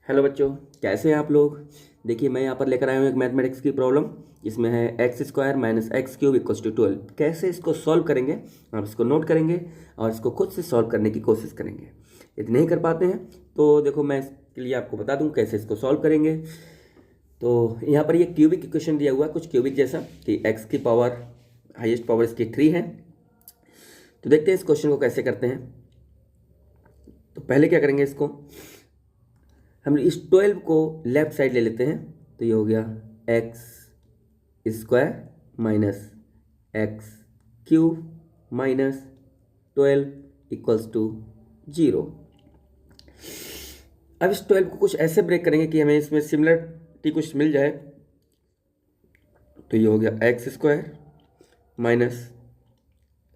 Hello बच्चों, कैसे हैं आप लोग। देखिए मैं यहाँ पर लेकर आया हूँ एक मैथमेटिक्स की प्रॉब्लम जिसमें है x square minus x cube equals to 12। कैसे इसको सॉल्व करेंगे, आप इसको नोट करेंगे और इसको खुद से सॉल्व करने की कोशिश करेंगे। यदि नहीं कर पाते हैं तो देखो मैं इसके लिए आपको बता दूँ कैसे इसको सॉल्व करेंगे। तो यहाँ पर ये क्यूबिक इक्वेशन दिया हुआ है, कुछ क्यूबिक जैसा कि एक्स की पावर हाइएस्ट पावर इसकी 3 है। तो देखते हैं इस क्वेश्चन को कैसे करते हैं। तो पहले क्या करेंगे, इसको हम इस 12 को लेफ्ट साइड ले लेते हैं। तो ये हो गया x square minus x cube minus 12 equals to 0। अब इस 12 को कुछ ऐसे ब्रेक करेंगे कि हमें इसमें सिमिलरिटी कुछ मिल जाए। तो ये हो गया x square minus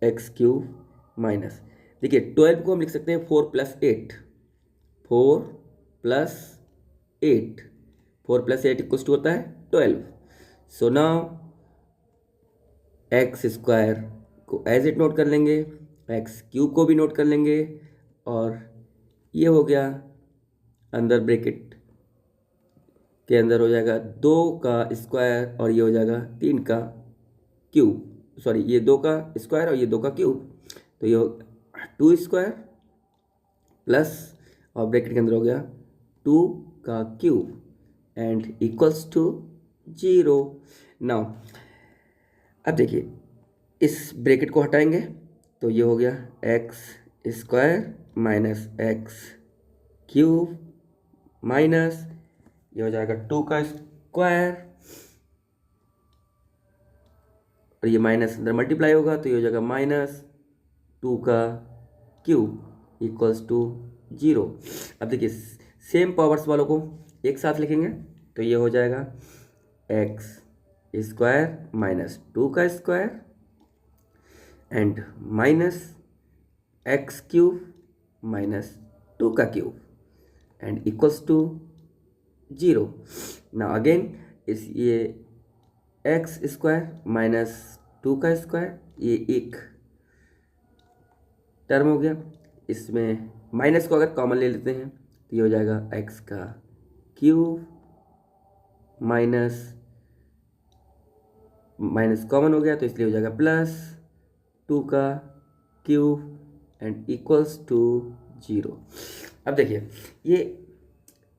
x cube minus, देखिए 12 को हम लिख सकते हैं 4+8, 4+8, 4+8 इक्वल्स टू होता है 12। सो नाउ एक्स स्क्वायर को एज इट नोट कर लेंगे, एक्स क्यूब को भी नोट कर लेंगे, और ये हो गया अंदर ब्रैकेट के अंदर हो जाएगा 2 का स्क्वायर और ये हो जाएगा 3 का क्यूब, सॉरी ये 2 का स्क्वायर और ये 2 का क्यूब। तो ये 2 स्क्वायर प्लस और ब्रैकेट के अंदर हो गया 2 का cube and equals to 0। Now अब देखिए इस ब्रैकेट को हटाएंगे तो ये हो गया x square minus x cube minus ये हो जाएगा 2 का स्क्वायर और ये माइनस अंदर मल्टीप्लाई होगा तो ये हो जाएगा -2 का क्यूब इक्वल्स टू 0। अब देखिए सेम पावर्स वालों को एक साथ लिखेंगे तो ये हो जाएगा एक्स स्क्वायर माइनस 2 का square and minus x cube minus 2 का cube and equals to 0। Now again इस ये एक्स स्क्वायर माइनस 2 का स्क्वायर ये एक टर्म हो गया, इसमें माइनस को अगर कॉमन ले लेते हैं तो ये हो जाएगा एक्स का क्यूब माइनस माइनस कॉमन हो गया तो इसलिए हो जाएगा +2 का क्यूब एंड इक्वल्स टू 0। अब देखिए ये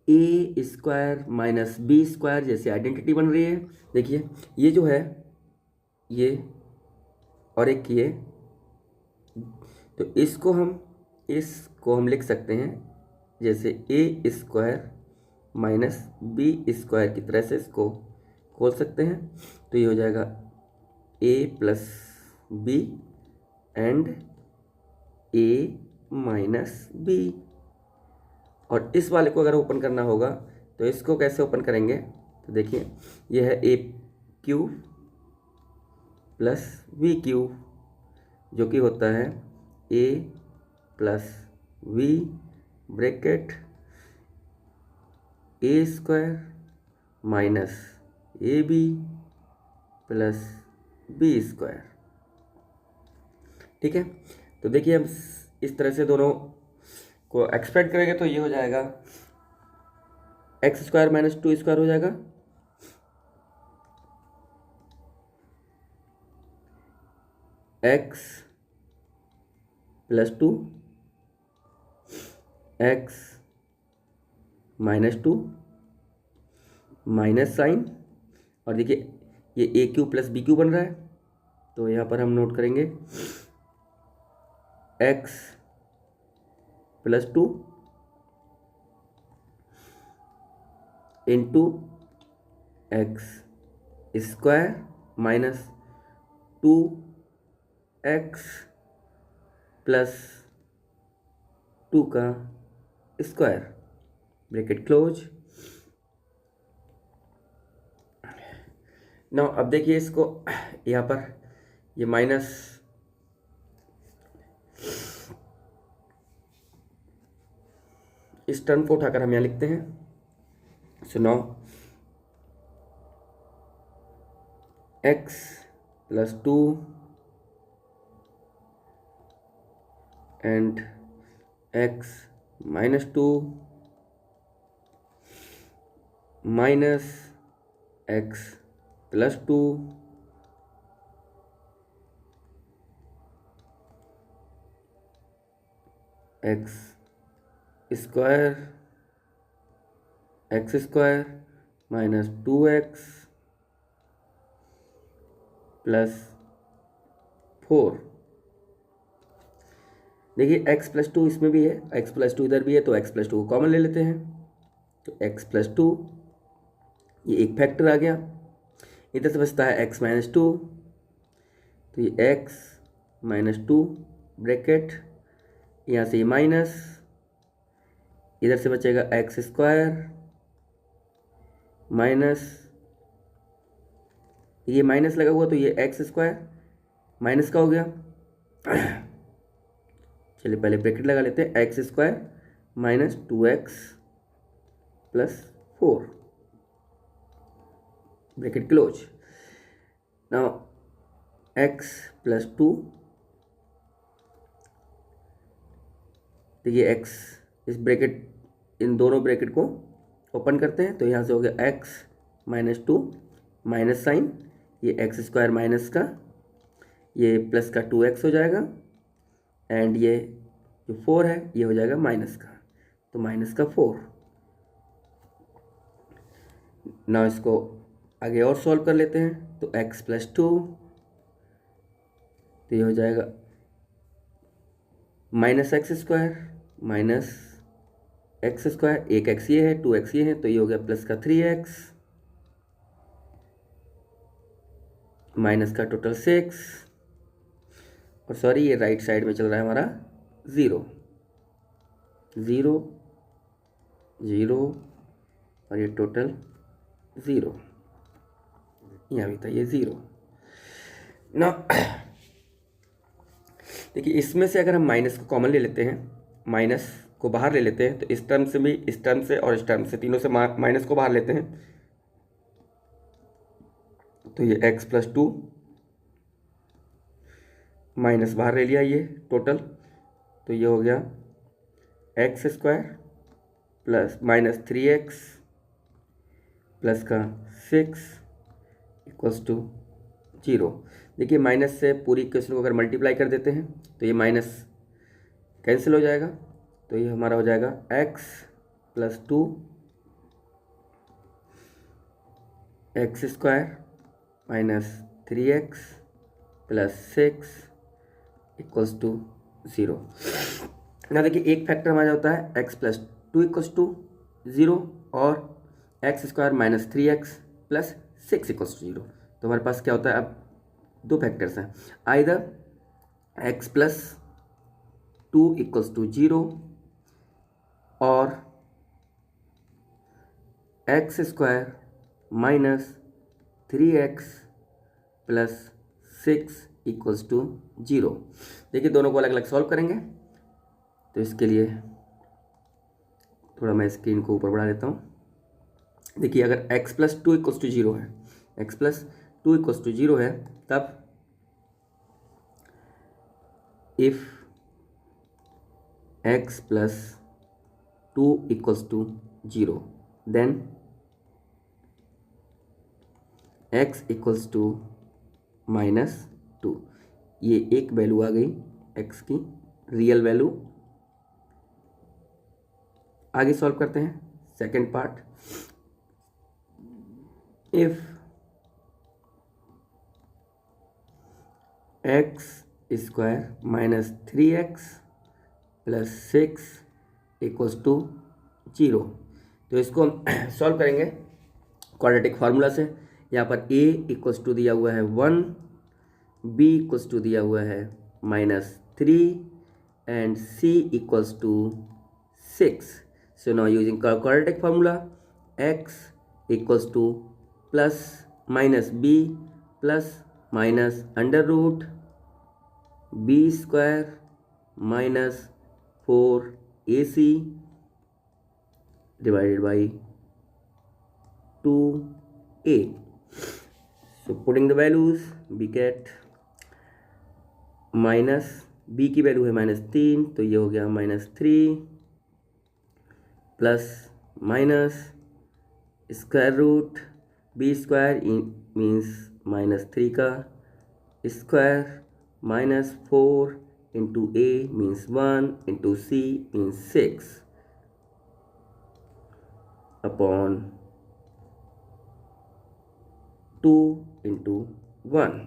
ए स्क्वायर माइनस बी स्क्वायर जैसे आइडेंटिटी बन रही है। देखिए ये जो है ये और एक ये, तो इसको हम लिख सकते हैं जैसे ए स्क्वायर माइनस बी स्क्वायर की तरह से इसको खोल सकते हैं। तो ये हो जाएगा A plus B and A minus B. और इस वाले को अगर ओपन करना होगा तो इसको कैसे ओपन करेंगे, तो देखिए ये है A cube plus B cube जो कि होता है A plus B bracket A square minus A B plus B square. ठीक है, तो देखिए हम इस तरह से दोनों को एक्सपेंड करेंगे तो ये हो जाएगा एक्स स्क्वायर माइनस 2 स्क्वायर हो जाएगा x plus 2 x -2 minus sign, और देखिए ये a cube plus b cube बन रहा है तो यहाँ पर हम नोट करेंगे x plus 2 into x square minus 2x plus 2 का स्क्वायर ब्रैकेट क्लोज। नाउ अब देखिए इसको यहाँ पर ये माइनस इस टर्म को उठाकर हम यहाँ लिखते हैं। So now x plus 2 and x -2 minus x plus 2 x square minus 2x plus 4। देखिए x प्लस 2 इसमें भी है, x प्लस 2 इधर भी है, तो x प्लस 2 को कॉमन ले लेते हैं। तो x प्लस 2 ये एक फैक्टर आ गया। इधर से बचता है x माइनस 2, तो ये x माइनस 2 ब्रैकेट, यहाँ से ये माइनस, इधर से बचेगा एक्स स्क्वायर माइनस, ये माइनस लगा हुआ तो ये एक्स स्क्वायर माइनस का हो गया। चलिए पहले ब्रैकेट लगा लेते हैं, x square minus 2x plus 4 bracket close. Now x plus 2, देखिए x इस ब्रैकेट, इन दोनों ब्रैकेट को ओपन करते हैं, तो यहाँ से हो गया x माइनस 2 माइनस साइन, ये एक्स स्क्वायर माइनस का, ये प्लस का 2x हो जाएगा, एंड ये जो 4 है ये हो जाएगा माइनस का, तो माइनस का 4। ना इसको आगे और सॉल्व कर लेते हैं, तो x प्लस 2, तो ये हो जाएगा minus x square minus x square, एक x ये है, 2x ये है, तो ये हो गया प्लस का 3x माइनस का टोटल 6, और सॉरी ये राइट साइड में चल रहा है हमारा 0 0 0, और ये टोटल 0, यहाँ भी था ये 0 ना। देखिए इसमें से अगर हम माइनस को कॉमन ले लेते हैं, माइनस को बाहर ले लेते हैं, तो इस टर्म से भी, इस टर्म से और इस टर्म से, तीनों से माइनस को बाहर लेते हैं, तो ये x प्लस 2 माइनस बाहर ले लिया ये टोटल, तो ये हो गया x square plus minus 3x plus का 6 इक्वल्स टू 0। देखिए माइनस से पूरी इक्वेशन को अगर मल्टीप्लाई कर देते हैं तो ये माइनस कैंसिल हो जाएगा, तो ये हमारा हो जाएगा x plus 2 x square minus 3x plus 6 equals to 0। ना देखिए एक फैक्टर हमारा होता है x प्लस 2 इक्वल्स टू 0 और x square minus 3x plus 6 equals to 0। तो हमारे पास क्या होता है, अब दो फैक्टर्स हैं, either x plus 2 equals to 0 और x square minus 3x plus 6 equals to 0। देखिए दोनों को अलग अलग सॉल्व करेंगे, तो इसके लिए थोड़ा मैं स्क्रीन को ऊपर बढ़ा देता हूँ। देखिए अगर x प्लस 2 इक्वल्स टू 0 है, x प्लस 2 इक्वल्स टू 0 है, तब if x plus 2 equals to 0 then x equals to minus 2। ये एक वैल्यू आ गई x की, रियल वैल्यू। आगे सॉल्व करते हैं second part. If x square minus 3x plus 6 equals to 0, तो इसको हम सॉल्व करेंगे क्वाड्रेटिक फार्मूला से। यहाँ पर a इक्वल्स टू दिया हुआ है 1, b इक्वल्स टू दिया हुआ है -3 and c equals to 6। So now using quadratic formula, x equals to plus minus b plus minus under root b square minus 4ac divided by 2a. So putting the values we get minus b की value है -3, तो ये हो गया -3 plus minus square root B square means -3 का square -4 into A means 1 into C means 6 upon 2 into 1.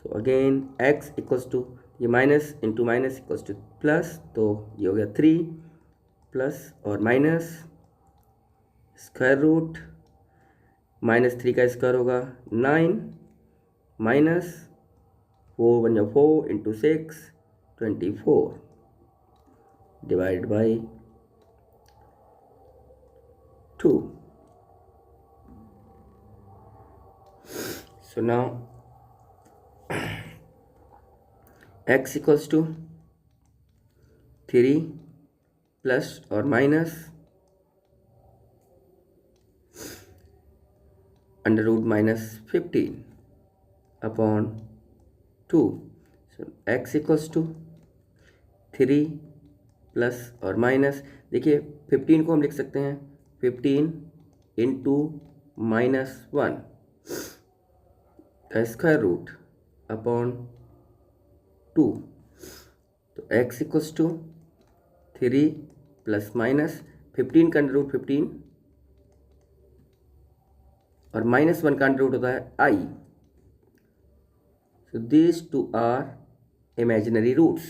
So again x equals to ये minus into minus equals to plus, तो ये हो गया 3 प्लस और माइनस स्क्वायर रूट -3 का square होगा 9 minus 4 बन जाओ 4 into 6 24 divide by 2. So now x equals to 3 plus or minus under root -15 upon 2. So x equals to 3 plus और माइनस, देखिए 15 को हम लिख सकते हैं 15 इंटू -1 का स्क्वायर रूट अपॉन 2. तो x equals to 3 plus minus 15 का अंडर रूट 15 और -1 का अंडर रूट होता है i. So these two are imaginary roots.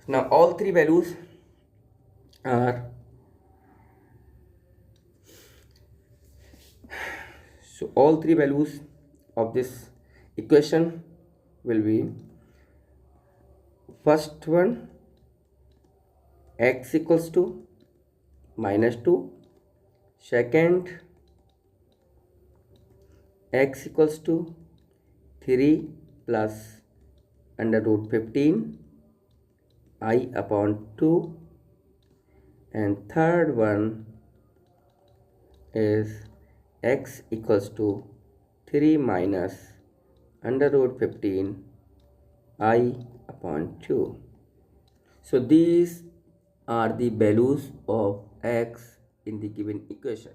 Now all three values are all three values of this equation will be: first one x equals to -2, second x equals to 3 plus under root 15 I upon 2, and third one is x equals to 3 minus under root 15 I upon 2. So these are the values of x in the given equation.